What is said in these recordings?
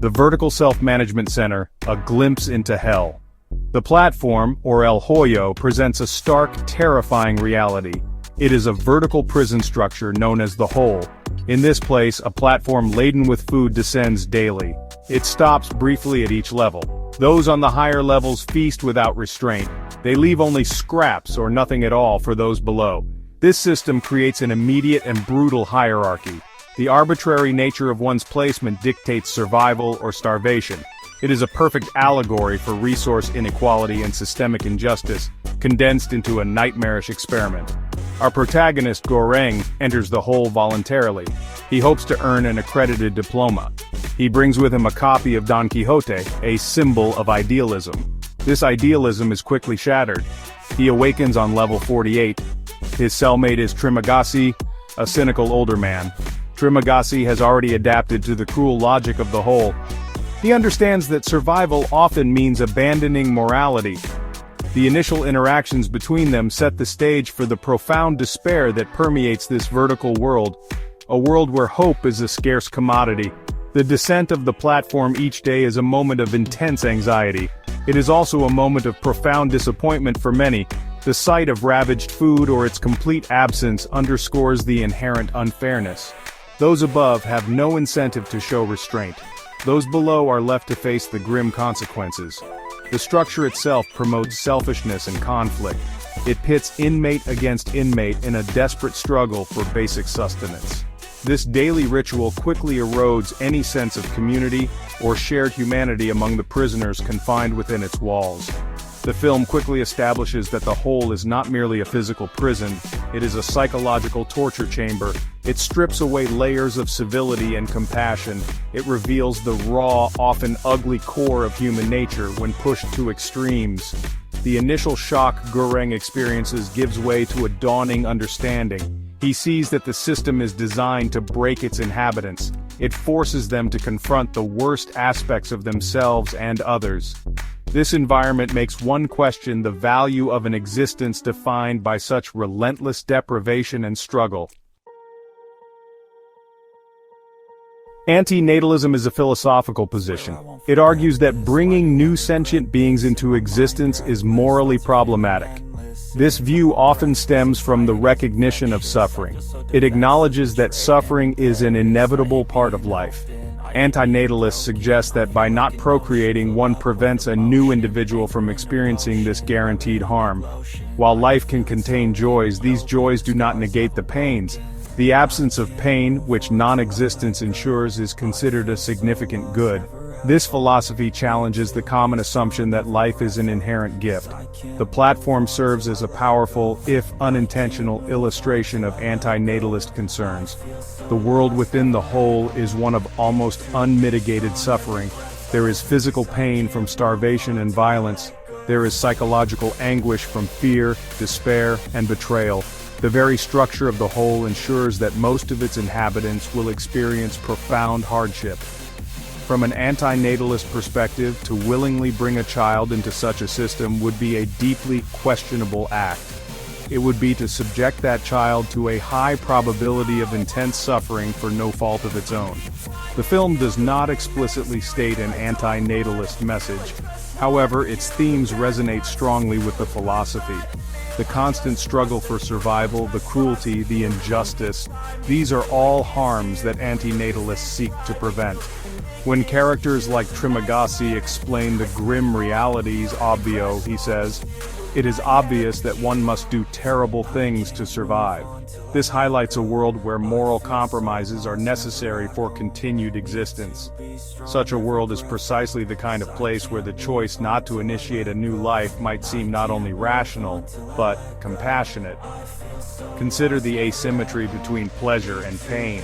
The Vertical Self-Management Center, a glimpse into hell. The platform, or El Hoyo, presents a stark, terrifying reality. It is a vertical prison structure known as the Hole. In this place, a platform laden with food descends daily. It stops briefly at each level. Those on the higher levels feast without restraint. They leave only scraps or nothing at all for those below. This system creates an immediate and brutal hierarchy. The arbitrary nature of one's placement dictates survival or starvation. It is a perfect allegory for resource inequality and systemic injustice, condensed into a nightmarish experiment. Our protagonist, Goreng, enters the Hole voluntarily. He hopes to earn an accredited diploma. He brings with him a copy of Don Quixote, a symbol of idealism. This idealism is quickly shattered. He awakens on level 48. His cellmate is Trimagasi, a cynical older man. Trimagasi has already adapted to the cruel logic of the Hole. He understands that survival often means abandoning morality. The initial interactions between them set the stage for the profound despair that permeates this vertical world, a world where hope is a scarce commodity. The descent of the platform each day is a moment of intense anxiety. It is also a moment of profound disappointment for many. The sight of ravaged food or its complete absence underscores the inherent unfairness. Those above have no incentive to show restraint. Those below are left to face the grim consequences. The structure itself promotes selfishness and conflict. It pits inmate against inmate in a desperate struggle for basic sustenance. This daily ritual quickly erodes any sense of community or shared humanity among the prisoners confined within its walls. The film quickly establishes that the Hole is not merely a physical prison, it is a psychological torture chamber. It strips away layers of civility and compassion. It reveals the raw, often ugly core of human nature when pushed to extremes. The initial shock Goreng experiences gives way to a dawning understanding. He sees that the system is designed to break its inhabitants. It forces them to confront the worst aspects of themselves and others. This environment makes one question the value of an existence defined by such relentless deprivation and struggle. Antinatalism is a philosophical position. It argues that bringing new sentient beings into existence is morally problematic. This view often stems from the recognition of suffering. It acknowledges that suffering is an inevitable part of life. Antinatalists suggest that by not procreating, one prevents a new individual from experiencing this guaranteed harm. While life can contain joys, these joys do not negate the pains. The absence of pain, which non-existence ensures, is considered a significant good. This philosophy challenges the common assumption that life is an inherent gift. The platform serves as a powerful, if unintentional, illustration of antinatalist concerns. The world within the Hole is one of almost unmitigated suffering. There is physical pain from starvation and violence. There is psychological anguish from fear, despair, and betrayal. The very structure of the Hole ensures that most of its inhabitants will experience profound hardship. From an antinatalist perspective, to willingly bring a child into such a system would be a deeply questionable act. It would be to subject that child to a high probability of intense suffering for no fault of its own. The film does not explicitly state an antinatalist message. However, its themes resonate strongly with the philosophy. The constant struggle for survival, the cruelty, the injustice, these are all harms that antinatalists seek to prevent. When characters like Trimagasi explain the grim realities, he says, "It is obvious that one must do terrible things to survive." This highlights a world where moral compromises are necessary for continued existence. Such a world is precisely the kind of place where the choice not to initiate a new life might seem not only rational, but compassionate. Consider the asymmetry between pleasure and pain.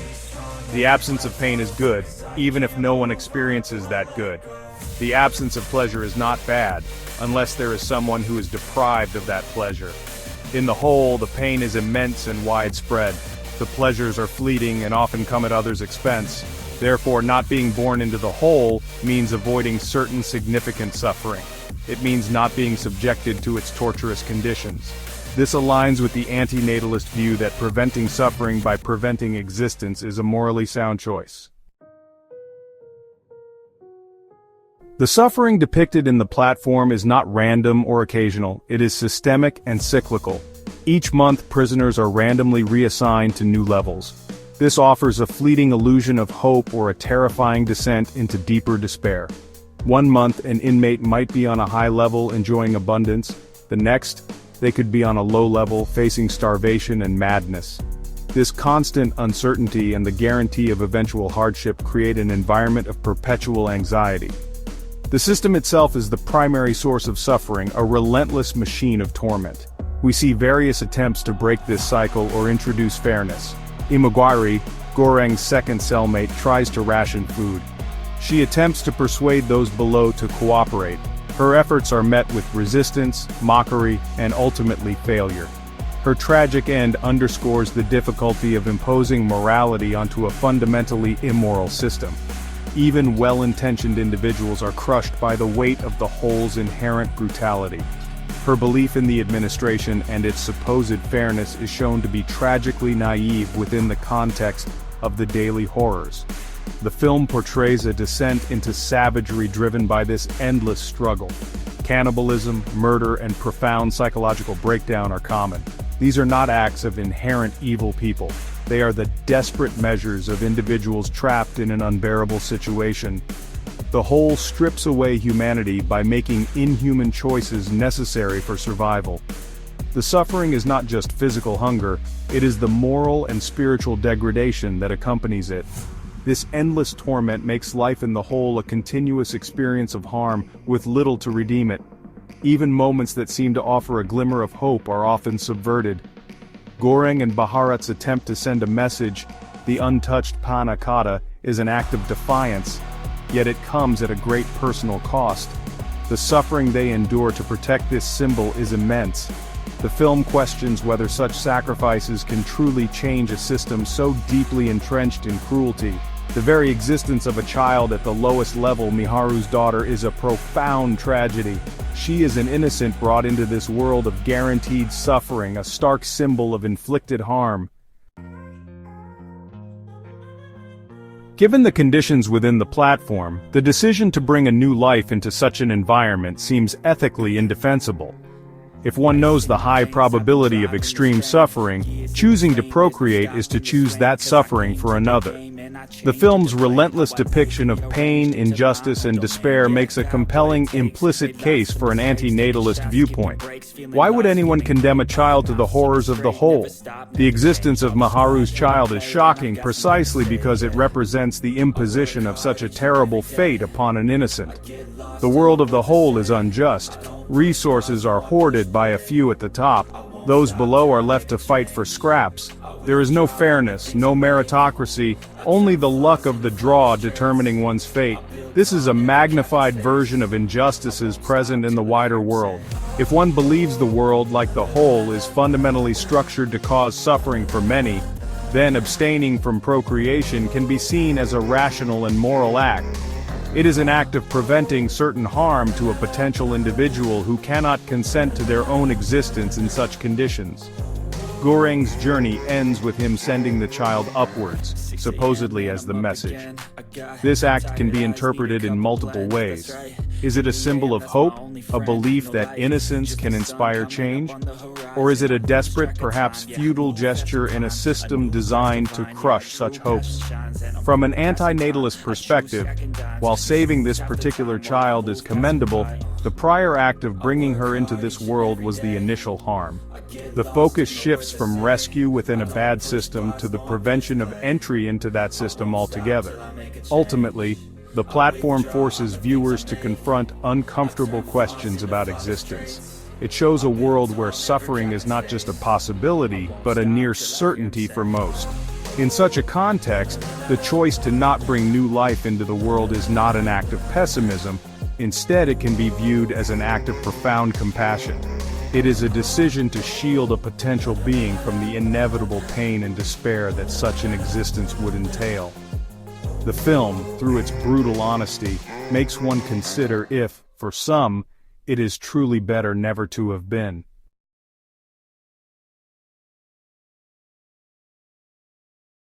The absence of pain is good, even if no one experiences that good. The absence of pleasure is not bad, unless there is someone who is deprived of that pleasure. In the Hole, the pain is immense and widespread. The pleasures are fleeting and often come at others' expense. Therefore, not being born into the Hole means avoiding certain significant suffering. It means not being subjected to its torturous conditions. This aligns with the antinatalist view that preventing suffering by preventing existence is a morally sound choice. The suffering depicted in the platform is not random or occasional, it is systemic and cyclical. Each month, prisoners are randomly reassigned to new levels. This offers a fleeting illusion of hope or a terrifying descent into deeper despair. One month, an inmate might be on a high level enjoying abundance. The next, they could be on a low level facing starvation and madness. This constant uncertainty and the guarantee of eventual hardship create an environment of perpetual anxiety. The system itself is the primary source of suffering, a relentless machine of torment. We see various attempts to break this cycle or introduce fairness. Imogwari, Goreng's second cellmate, tries to ration food. She attempts to persuade those below to cooperate. Her efforts are met with resistance, mockery, and ultimately failure. Her tragic end underscores the difficulty of imposing morality onto a fundamentally immoral system. Even well-intentioned individuals are crushed by the weight of the whole's inherent brutality. Her belief in the administration and its supposed fairness is shown to be tragically naive within the context of the daily horrors. The film portrays a descent into savagery driven by this endless struggle. Cannibalism, murder, and profound psychological breakdown are common. These are not acts of inherent evil people. They are the desperate measures of individuals trapped in an unbearable situation. The whole strips away humanity by making inhuman choices necessary for survival. The suffering is not just physical hunger, it is the moral and spiritual degradation that accompanies it. This endless torment makes life in the whole a continuous experience of harm, with little to redeem it. Even moments that seem to offer a glimmer of hope are often subverted. Goreng and Bharat's attempt to send a message, the untouched panna cotta, is an act of defiance, yet it comes at a great personal cost. The suffering they endure to protect this symbol is immense. The film questions whether such sacrifices can truly change a system so deeply entrenched in cruelty. The very existence of a child at the lowest level, Miharu's daughter, is a profound tragedy. She is an innocent brought into this world of guaranteed suffering, a stark symbol of inflicted harm. Given the conditions within the platform, the decision to bring a new life into such an environment seems ethically indefensible. If one knows the high probability of extreme suffering, choosing to procreate is to choose that suffering for another. The film's relentless depiction of pain, injustice, and despair makes a compelling implicit case for an antinatalist viewpoint. Why would anyone condemn a child to the horrors of the whole? The existence of Miharu's child is shocking precisely because it represents the imposition of such a terrible fate upon an innocent. The world of the whole is unjust. Resources are hoarded by a few at the top. Those below are left to fight for scraps. There is no fairness, no meritocracy, only the luck of the draw determining one's fate. This is a magnified version of injustices present in the wider world. If one believes the world, like the whole, is fundamentally structured to cause suffering for many, then abstaining from procreation can be seen as a rational and moral act. It is an act of preventing certain harm to a potential individual who cannot consent to their own existence in such conditions. Goreng's journey ends with him sending the child upwards, supposedly as the message. This act can be interpreted in multiple ways. Is it a symbol of hope, a belief that innocence can inspire change? Or is it a desperate, perhaps futile gesture in a system designed to crush such hopes? From an antinatalist perspective, while saving this particular child is commendable, the prior act of bringing her into this world was the initial harm. The focus shifts from rescue within a bad system to the prevention of entry into that system altogether. Ultimately, the platform forces viewers to confront uncomfortable questions about existence. It shows a world where suffering is not just a possibility, but a near certainty for most. In such a context, the choice to not bring new life into the world is not an act of pessimism. Instead, it can be viewed as an act of profound compassion. It is a decision to shield a potential being from the inevitable pain and despair that such an existence would entail. The film, through its brutal honesty, makes one consider if, for some, it is truly better never to have been.